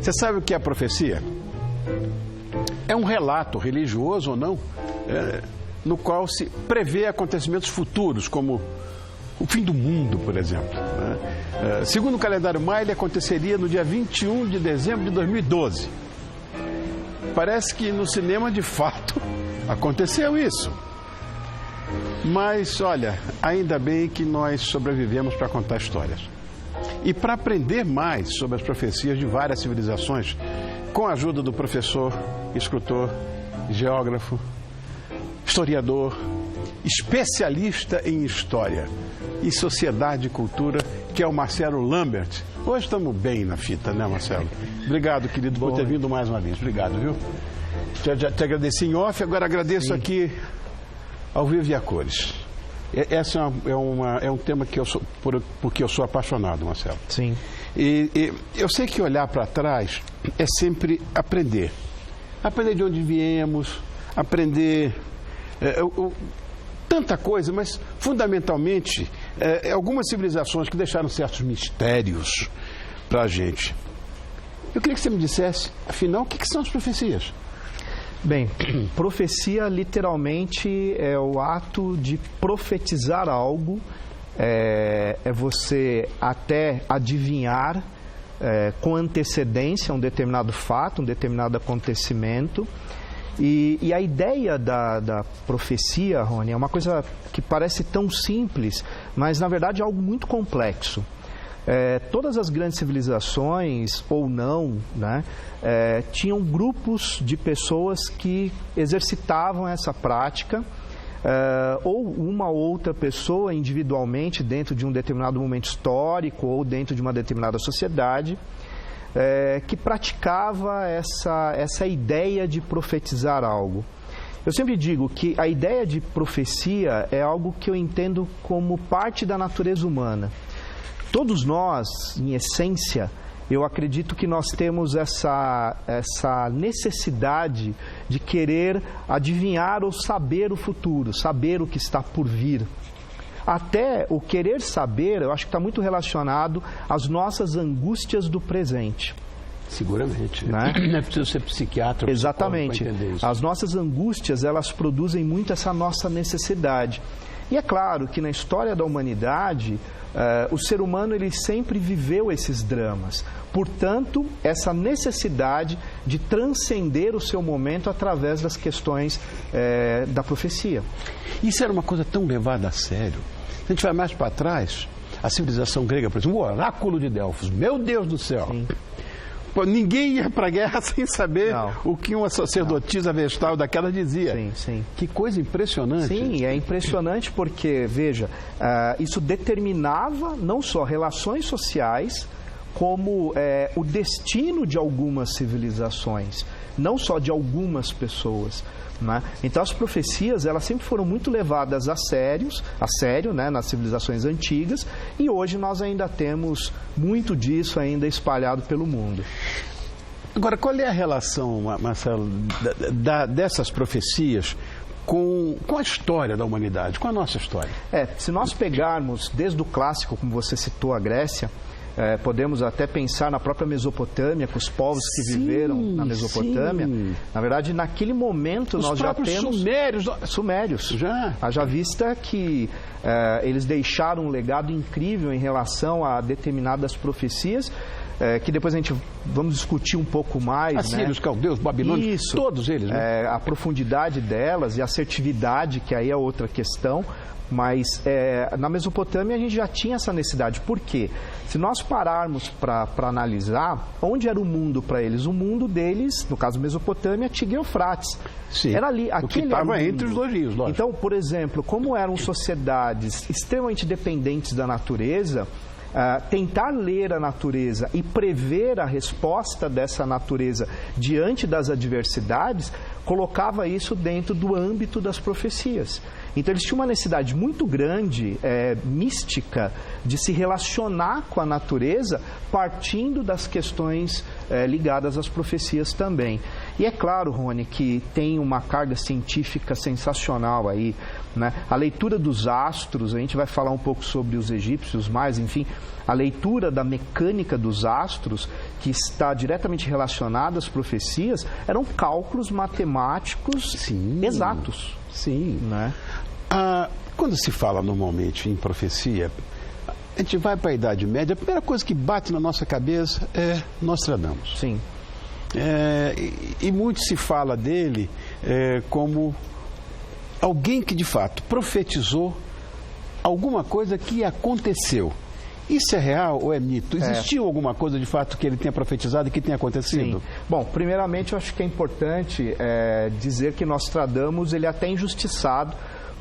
Você sabe o que é a profecia? É um relato, religioso ou não, no qual se prevê acontecimentos futuros, como o fim do mundo, por exemplo. Segundo o calendário maia, ele aconteceria no dia 21 de dezembro de 2012. Parece que no cinema, de fato, aconteceu isso. Mas, olha, ainda bem que nós sobrevivemos para contar histórias. E para aprender mais sobre as profecias de várias civilizações, com a ajuda do professor, escritor, geógrafo, historiador, especialista em história e sociedade e cultura, que é o Marcelo Lambert. Hoje estamos bem na fita, né, Marcelo? Obrigado, querido, por ter vindo mais uma vez. Obrigado, viu? Te agradeci em off, agora agradeço aqui ao vivo e a cores. Esse é um tema que porque eu sou apaixonado, Marcelo. Sim. E eu sei que olhar para trás é sempre aprender. Aprender de onde viemos, aprender tanta coisa, mas fundamentalmente algumas civilizações que deixaram certos mistérios para a gente. Eu queria que você me dissesse, afinal, o que são as profecias? Bem, profecia literalmente é o ato de profetizar algo, é você até adivinhar com antecedência um determinado fato, um determinado acontecimento. E a ideia da profecia, Rony, é uma coisa que parece tão simples, mas na verdade é algo muito complexo. Todas as grandes civilizações, ou não, né, tinham grupos de pessoas que exercitavam essa prática, ou uma outra pessoa individualmente dentro de um determinado momento histórico ou dentro de uma determinada sociedade, que praticava essa ideia de profetizar algo. Eu sempre digo que a ideia de profecia é algo que eu entendo como parte da natureza humana. Todos nós, em essência, eu acredito que nós temos essa necessidade de querer adivinhar ou saber o futuro, saber o que está por vir. Até o querer saber, eu acho que está muito relacionado às nossas angústias do presente. Seguramente. Né? Não é preciso ser psiquiatra. Exatamente. Para entender isso. As nossas angústias, elas produzem muito essa nossa necessidade. E é claro que na história da humanidade, o ser humano ele sempre viveu esses dramas. Portanto, essa necessidade de transcender o seu momento através das questões da profecia. Isso era uma coisa tão levada a sério. Se a gente vai mais para trás, a civilização grega, por exemplo, o oráculo de Delfos, meu Deus do céu! Sim. Pô, ninguém ia para a guerra sem saber o que uma sacerdotisa vestal daquela dizia. Sim, sim. Que coisa impressionante. Sim, é impressionante porque, veja, isso determinava não só relações sociais, como o destino de algumas civilizações, não só de algumas pessoas. Né? Então as profecias elas sempre foram muito levadas a sério, né, nas civilizações antigas, e hoje nós ainda temos muito disso ainda espalhado pelo mundo. Agora, qual é a relação, Marcelo, dessas profecias com a história da humanidade, com a nossa história? Se nós pegarmos desde o clássico, como você citou, a Grécia, podemos até pensar na própria Mesopotâmia, com os povos que viveram na Mesopotâmia. Sim. Na verdade, naquele momento nós já temos... Sumérios. Haja vista que eles deixaram um legado incrível em relação a determinadas profecias, que depois a gente vamos discutir um pouco mais. Assírios, caldeus, babilônios, todos eles. Né? A profundidade delas e a assertividade, que aí é outra questão. Mas na Mesopotâmia a gente já tinha essa necessidade. Por quê? Se nós pararmos para analisar, onde era o mundo para eles? O mundo deles, no caso Mesopotâmia, Tigre e Eufrates. Sim, era ali, o que estava entre os dois rios, lógico. Então, por exemplo, como eram sociedades extremamente dependentes da natureza, tentar ler a natureza e prever a resposta dessa natureza diante das adversidades, colocava isso dentro do âmbito das profecias. Então eles tinham uma necessidade muito grande, mística, de se relacionar com a natureza, partindo das questões ligadas às profecias também. E é claro, Rony, que tem uma carga científica sensacional aí. né? A leitura dos astros, a gente vai falar um pouco sobre os egípcios, mas, enfim, a leitura da mecânica dos astros, que está diretamente relacionada às profecias, eram cálculos matemáticos exatos. Sim. Né? Quando se fala normalmente em profecia, a gente vai para a Idade Média, a primeira coisa que bate na nossa cabeça é Nostradamus. Sim. E muito se fala dele como alguém que de fato profetizou alguma coisa que aconteceu. Isso é real ou é mito? Existiu alguma coisa de fato que ele tenha profetizado e que tenha acontecido? Sim. Bom, primeiramente eu acho que é importante dizer que Nostradamus ele é até injustiçado,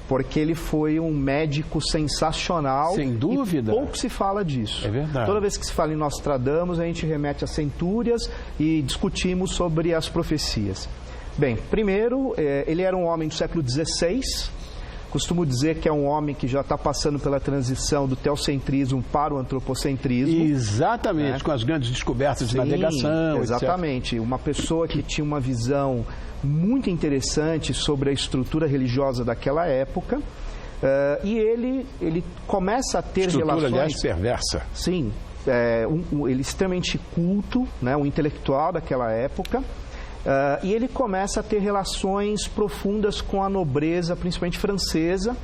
porque ele foi um médico sensacional. Sem dúvida. E pouco se fala disso. É verdade. Toda vez que se fala em Nostradamus, a gente remete a Centúrias e discutimos sobre as profecias. Bem, primeiro, ele era um homem do século XVI. Costumo dizer que é um homem que já está passando pela transição do teocentrismo para o antropocentrismo. Exatamente, com as grandes descobertas de navegação, exatamente. Uma pessoa que tinha uma visão muito interessante sobre a estrutura religiosa daquela época. E ele começa a ter relações... aliás, perversa. Sim. Ele é extremamente culto, né, um intelectual daquela época. E ele começa a ter relações profundas com a nobreza, principalmente francesa,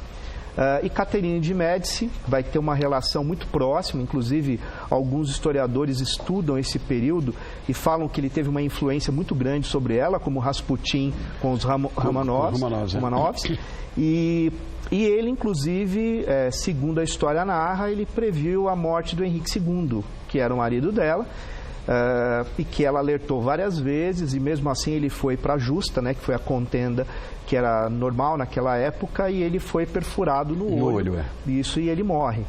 e Catherine de Médici vai ter uma relação muito próxima. Inclusive, alguns historiadores estudam esse período e falam que ele teve uma influência muito grande sobre ela, como Rasputin com os Romanovs. E ele, inclusive, segundo a história narra, ele previu a morte do Henrique II, que era o marido dela. E que ela alertou várias vezes, e mesmo assim ele foi para a justa, né, que foi a contenda que era normal naquela época, e ele foi perfurado no olho. Isso, e ele morre.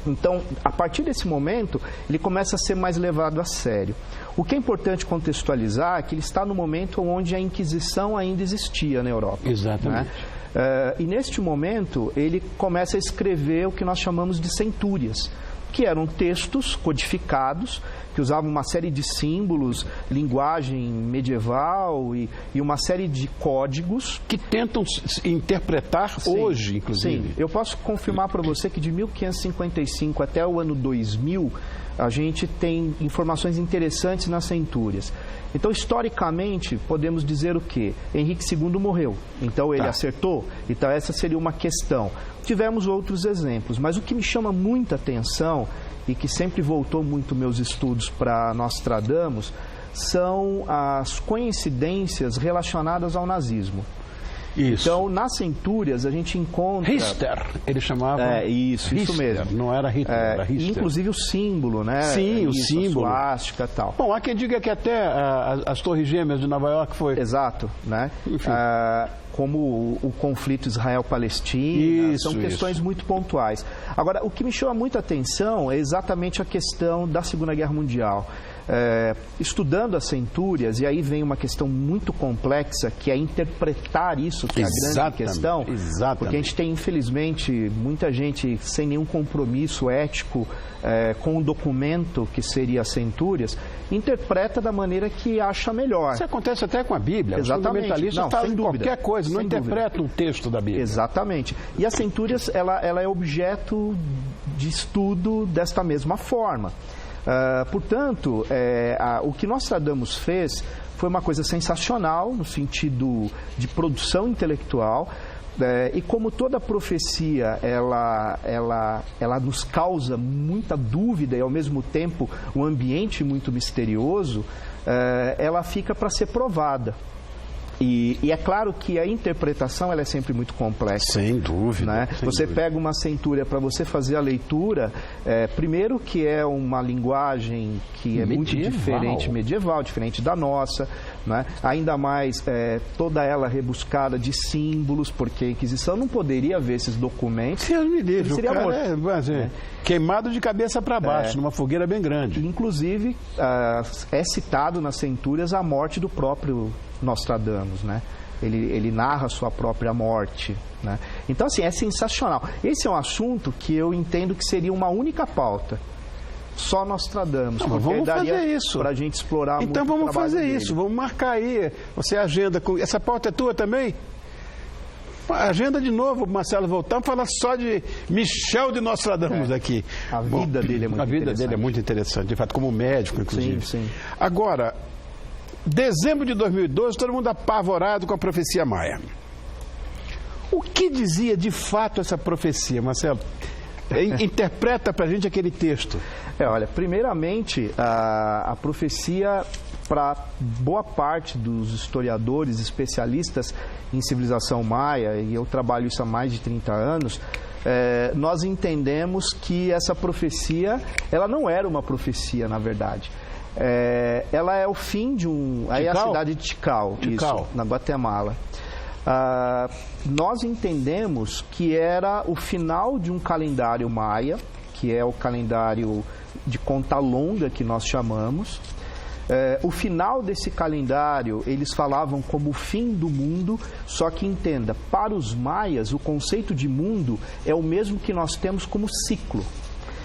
Então, a partir desse momento, ele começa a ser mais levado a sério. O que é importante contextualizar é que ele está no momento onde a Inquisição ainda existia na Europa. Exatamente. Né? E neste momento, ele começa a escrever o que nós chamamos de centúrias, que eram textos codificados, que usavam uma série de símbolos, linguagem medieval e uma série de códigos. Que tentam interpretar hoje, inclusive. Sim, eu posso confirmar para você que de 1555 até o ano 2000, a gente tem informações interessantes nas centúrias. Então, historicamente, podemos dizer o quê? Henrique II morreu, então ele acertou? Então, essa seria uma questão. Tivemos outros exemplos, mas o que me chama muita atenção e que sempre voltou muito meus estudos para Nostradamus são as coincidências relacionadas ao nazismo. Isso. Então, nas centúrias, a gente encontra... Richter, ele chamava... Isso mesmo. Não era Hitler, era Richter. Inclusive o símbolo, né? Sim, o símbolo. A suástica e tal. Bom, há quem diga que até as Torres Gêmeas de Nova York foi... Exato, né? Como o conflito Israel-Palestina, são questões muito pontuais. Agora, o que me chama muita atenção é exatamente a questão da Segunda Guerra Mundial. Estudando as centúrias, e aí vem uma questão muito complexa, que é interpretar isso, que é a grande questão. Exatamente. Porque a gente tem, infelizmente, muita gente sem nenhum compromisso ético com o documento que seria as centúrias, interpreta da maneira que acha melhor. Isso acontece até com a Bíblia. Exatamente. Os fundamentalistas fazem qualquer coisa, não interpretam o texto da Bíblia. Exatamente. E as centúrias, ela é objeto de estudo desta mesma forma. Portanto, o que Nostradamus fez foi uma coisa sensacional no sentido de produção intelectual, e como toda profecia ela nos causa muita dúvida e ao mesmo tempo um ambiente muito misterioso, ela fica para ser provada. E é claro que a interpretação ela é sempre muito complexa. Sem dúvida. Né? Você pega uma centúria para você fazer a leitura, primeiro que é uma linguagem que é muito diferente, medieval, diferente da nossa, né? Ainda mais toda ela rebuscada de símbolos, porque a Inquisição não poderia ver esses documentos. Deus me livre, seria morto. Queimado de cabeça para baixo, numa fogueira bem grande. Inclusive, é citado nas centúrias a morte do próprio Nostradamus, né? Ele narra a sua própria morte, né? Então, assim, é sensacional. Esse é um assunto que eu entendo que seria uma única pauta. Só Nostradamus. Não, vamos fazer isso. Para a gente explorar então muito vamos fazer isso, vamos marcar aí. Você agenda com... Essa pauta é tua também? A agenda de novo, Marcelo, voltamos a falar só de Michel de Nostradamus aqui. A vida dele é muito interessante. A vida dele é muito interessante, de fato, como médico, inclusive. Sim, sim. Agora, dezembro de 2012, todo mundo apavorado com a profecia maia. O que dizia de fato essa profecia, Marcelo? Interpreta pra gente aquele texto. Olha, primeiramente, a profecia, para boa parte dos historiadores, especialistas em civilização maia, e eu trabalho isso há mais de 30 anos, nós entendemos que essa profecia, ela não era uma profecia, na verdade. Ela é o fim de aí é a cidade de Tikal, isso, na Guatemala. Nós entendemos que era o final de um calendário maia, que é o calendário de conta longa que nós chamamos. O final desse calendário, eles falavam como o fim do mundo, só que entenda, para os maias, o conceito de mundo é o mesmo que nós temos como ciclo.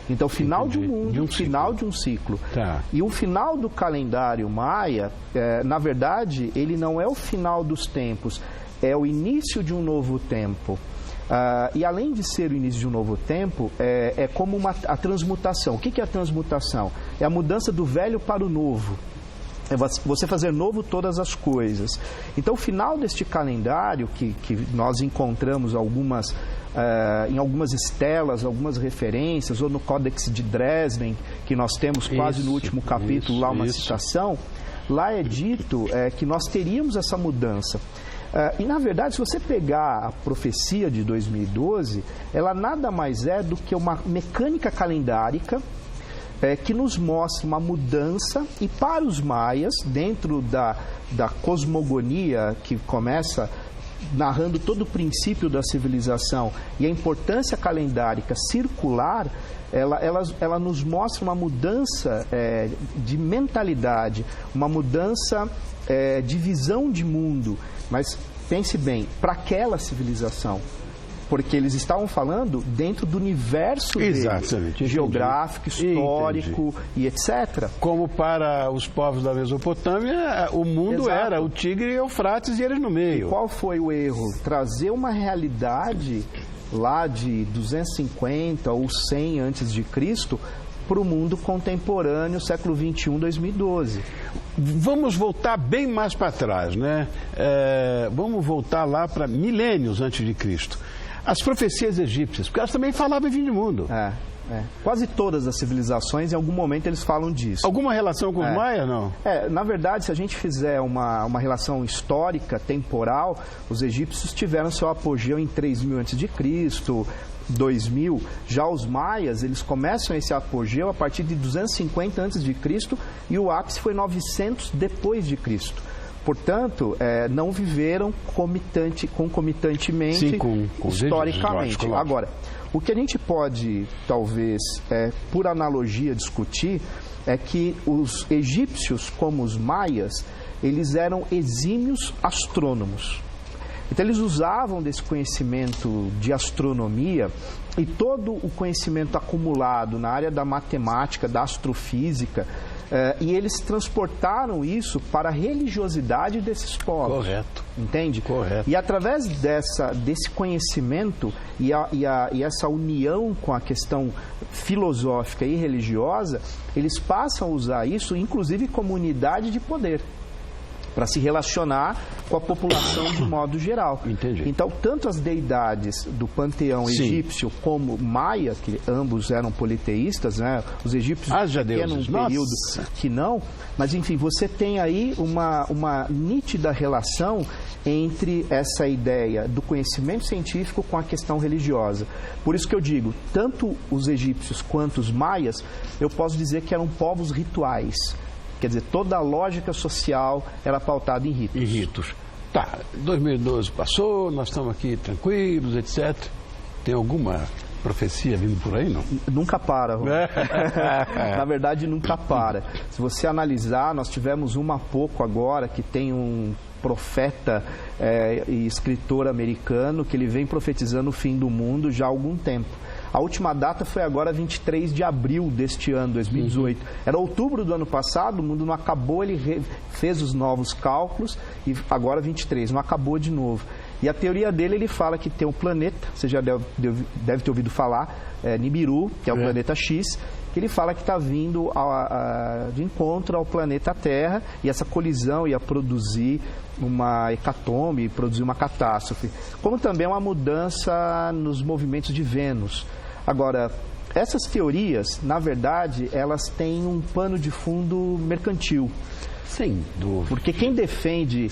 Então, final de um mundo, final de um ciclo. Tá. E o final do calendário maia, na verdade, ele não é o final dos tempos, é o início de um novo tempo. E além de ser o início de um novo tempo, é como a transmutação. O que é a transmutação? É a mudança do velho para o novo. É você fazer novo todas as coisas. Então, o final deste calendário, que nós encontramos em algumas estelas, algumas referências, ou no Códex de Dresden, que nós temos quase no último capítulo, lá uma citação, lá é dito que nós teríamos essa mudança. E, na verdade, se você pegar a profecia de 2012, ela nada mais é do que uma mecânica calendárica que nos mostra uma mudança, e para os maias, dentro da cosmogonia que começa narrando todo o princípio da civilização e a importância calendárica circular, ela nos mostra uma mudança de mentalidade, uma mudança de visão de mundo. Mas pense bem, para aquela civilização, porque eles estavam falando dentro do universo Exatamente, geográfico, histórico e etc. Como para os povos da Mesopotâmia, o mundo era o Tigre e Eufrates e eles no meio. E qual foi o erro? Trazer uma realidade lá de 250 ou 100 antes de Cristo para o mundo contemporâneo, século 21, 2012. Vamos voltar bem mais para trás, né? Vamos voltar lá para milênios antes de Cristo. As profecias egípcias, porque elas também falavam em fim de mundo. Quase todas as civilizações, em algum momento, eles falam disso. Alguma relação com os maias, não? Na verdade, se a gente fizer uma relação histórica, temporal, os egípcios tiveram seu apogeu em 3000 a.C., 2000. Já os maias, eles começam esse apogeu a partir de 250 a.C. e o ápice foi 900 depois de Cristo. Portanto, não viveram concomitantemente, historicamente. Lógico. Agora, o que a gente pode, talvez, por analogia, discutir é que os egípcios, como os maias, eles eram exímios astrônomos. Então, eles usavam desse conhecimento de astronomia e todo o conhecimento acumulado na área da matemática, da astrofísica, e eles transportaram isso para a religiosidade desses povos. Correto. Entende? Correto. E através desse conhecimento e essa união com a questão filosófica e religiosa, eles passam a usar isso, inclusive, como unidade de poder, para se relacionar com a população de modo geral. Entendi. Então, tanto as deidades do panteão egípcio como maia, que ambos eram politeístas, né? Os egípcios tinham um período que não, mas enfim, você tem aí uma nítida relação entre essa ideia do conhecimento científico com a questão religiosa. Por isso que eu digo, tanto os egípcios quanto os maias, eu posso dizer que eram povos rituais. Quer dizer, toda a lógica social era pautada em ritos. Tá, 2012 passou, nós estamos aqui tranquilos, etc. Tem alguma profecia vindo por aí, não? Nunca para, na verdade, nunca para. Se você analisar, nós tivemos uma há pouco agora, que tem um profeta e escritor americano, que ele vem profetizando o fim do mundo já há algum tempo. A última data foi agora 23 de abril deste ano, 2018. Era outubro do ano passado, o mundo não acabou, ele fez os novos cálculos e agora 23, não acabou de novo. E a teoria dele, ele fala que tem um planeta, você já deve ter ouvido falar, Nibiru, que é o planeta X, que ele fala que está vindo de encontro ao planeta Terra, e essa colisão ia produzir uma hecatombe, produzir uma catástrofe, como também uma mudança nos movimentos de Vênus. Agora, essas teorias, na verdade, elas têm um pano de fundo mercantil. Sem dúvida. Porque quem defende,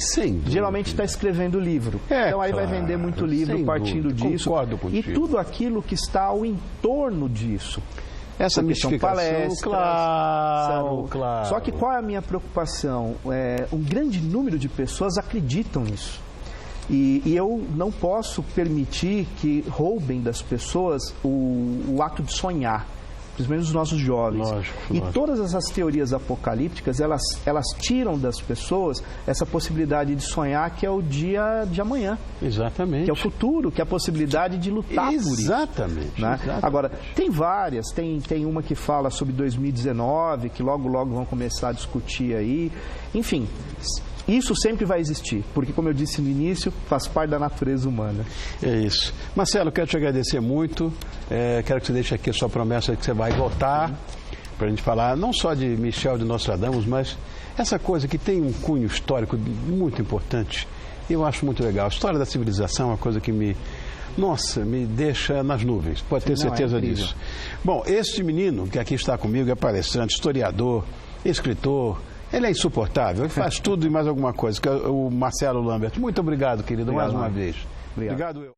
geralmente está escrevendo livro. Então aí vai vender muito livro partindo disso. Concordo contigo. E tudo aquilo que está ao entorno disso. Essa mistificação, são palestras, claro. Só que qual é a minha preocupação? Um grande número de pessoas acreditam nisso. E eu não posso permitir que roubem das pessoas o ato de sonhar, principalmente os nossos jovens. Lógico. Todas essas teorias apocalípticas, elas tiram das pessoas essa possibilidade de sonhar, que é o dia de amanhã. Exatamente. Que é o futuro, que é a possibilidade de lutar por isso. Exatamente. Agora, tem várias, tem uma que fala sobre 2019, que logo vão começar a discutir aí. Enfim, isso sempre vai existir, porque, como eu disse no início, faz parte da natureza humana. É isso. Marcelo, quero te agradecer muito. Quero que você deixe aqui a sua promessa de que você vai voltar para a gente falar não só de Michel de Nostradamus, mas essa coisa que tem um cunho histórico muito importante. Eu acho muito legal. A história da civilização é uma coisa que me deixa nas nuvens. Pode ter certeza disso. Bom, este menino que aqui está comigo é palestrante, historiador, escritor. Ele é insuportável, ele faz tudo e mais alguma coisa, que é o Marcelo Lambert. Muito obrigado, querido, mais uma vez. Obrigado.